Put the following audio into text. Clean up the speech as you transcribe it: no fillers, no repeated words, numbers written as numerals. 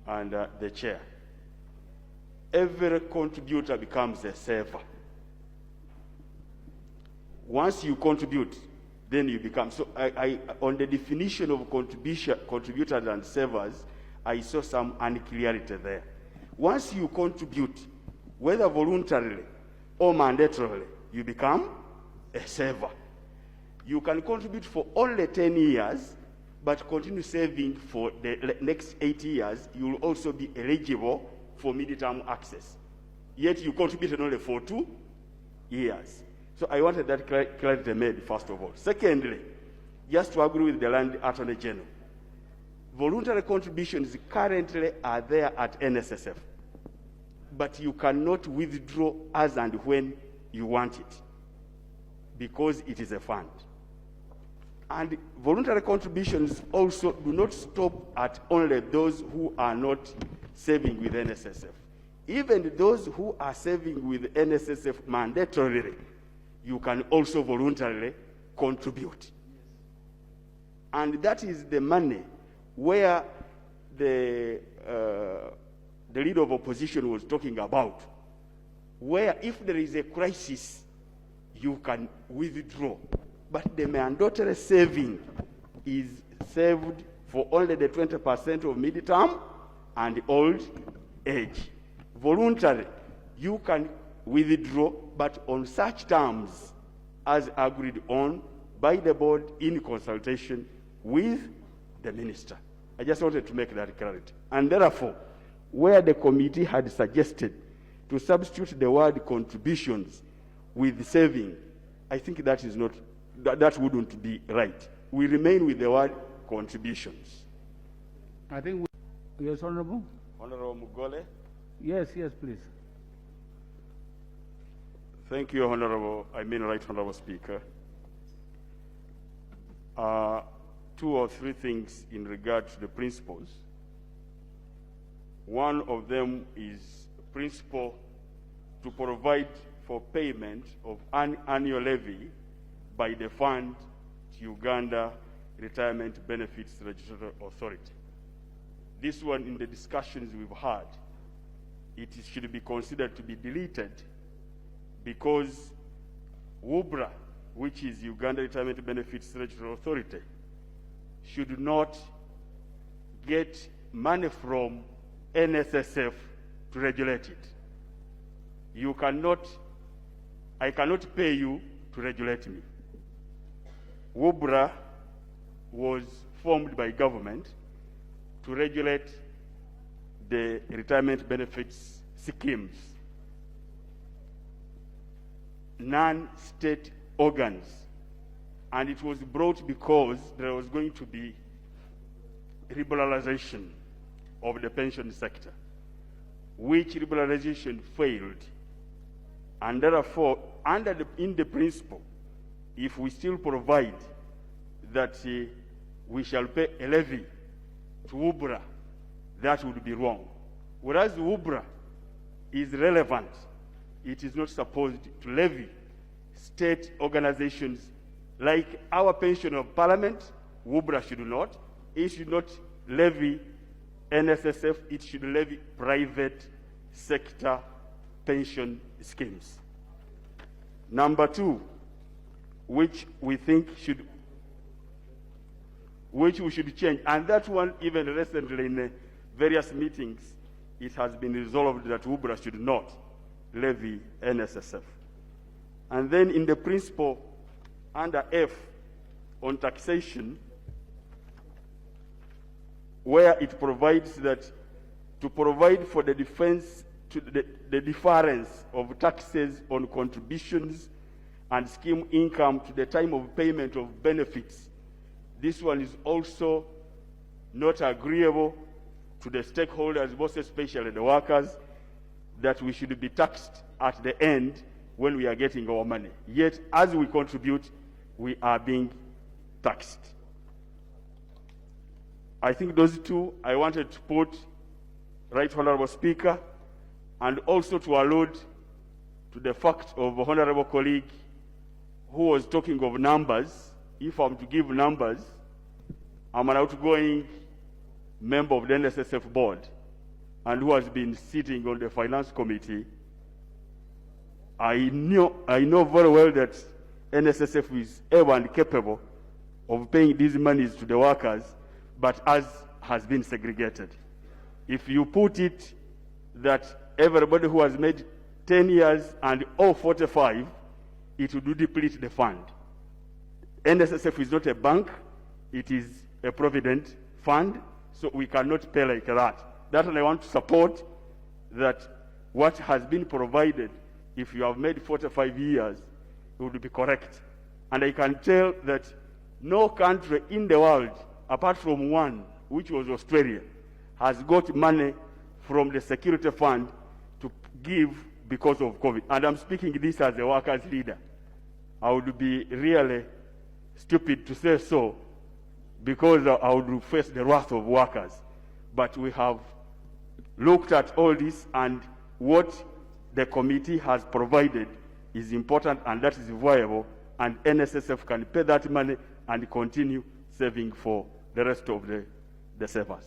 and the chair. Every contributor becomes a saver. Once you contribute, then you become. So on the definition of contributors and savers, I saw some unclarity there. Once you contribute, whether voluntarily or mandatorily, you become a saver. You can contribute for only 10 years, but continue saving for the next 8 years. You will also be eligible for mid-term access. Yet you contributed only for 2 years. So I wanted that clarity made, first of all. Secondly, just to agree with the Land Attorney General, voluntary contributions currently are there at NSSF, but you cannot withdraw as and when you want it, because it is a fund. And voluntary contributions also do not stop at only those who are not saving with NSSF. Even those who are saving with NSSF mandatorily, you can also voluntarily contribute. And that is the money where the leader of opposition was talking about, where if there is a crisis, you can withdraw. But the mandatory saving is saved for only the 20% of mid-term and old age. Voluntary, you can withdraw, but on such terms as agreed on by the board in consultation with the minister. I just wanted to make that clarity. And therefore, where the committee had suggested to substitute the word contributions with saving, I think that is not, that wouldn't be right. We remain with the word contributions. I think yes, Honorable. Honorable Mugole. Yes, please. Thank you, Right Honorable Speaker. 2 or 3 things in regard to the principles. One of them is principle to provide for payment of an annual levy by the fund to Uganda Retirement Benefits Regulatory Authority. This one, in the discussions we've had, it should be considered to be deleted, because WUBRA, which is Uganda Retirement Benefits Regulatory Authority, should not get money from NSSF to regulate it. I cannot pay you to regulate me. WUBRA was formed by government to regulate the retirement benefits schemes. Non-state organs. And it was brought because there was going to be liberalization of the pension sector, which liberalization failed. And therefore, in the principle, if we still provide that we shall pay a levy to WUBRA, that would be wrong. Whereas WUBRA is relevant, it is not supposed to levy state organizations like our pension of parliament. WUBRA should not. It should not levy NSSF. It should levy private sector pension schemes. Number 2, which we think we should change, and that one even recently in various meetings, it has been resolved that WUBRA should not levy NSSF. And then in the principle under F on taxation, where it provides that to provide for the defense to the difference of taxes on contributions and scheme income to the time of payment of benefits. This one is also not agreeable to the stakeholders, most especially the workers, that we should be taxed at the end when we are getting our money. Yet, as we contribute, we are being taxed. I think those 2 I wanted to put, Right Honorable Speaker, and also to allude to the fact of Honorable colleague who was talking of numbers. If I'm to give numbers, I'm an outgoing member of the NSSF board. and who has been sitting on the finance committee, I know very well that NSSF is able and capable of paying these monies to the workers, but as has been segregated. If you put it that everybody who has made 10 years and all 45, it would deplete the fund. NSSF is not a bank, it is a provident fund, so we cannot pay like that. That I want to support that what has been provided, if you have made 45 years, it would be correct. And I can tell that no country in the world, apart from one, which was Australia, has got money from the security fund to give because of COVID. And I'm speaking this as a workers' leader. I would be really stupid to say so, because I would face the wrath of workers. But we have looked at all this, and what the committee has provided is important, and that is viable, and NSSF can pay that money and continue saving for the rest of the savers.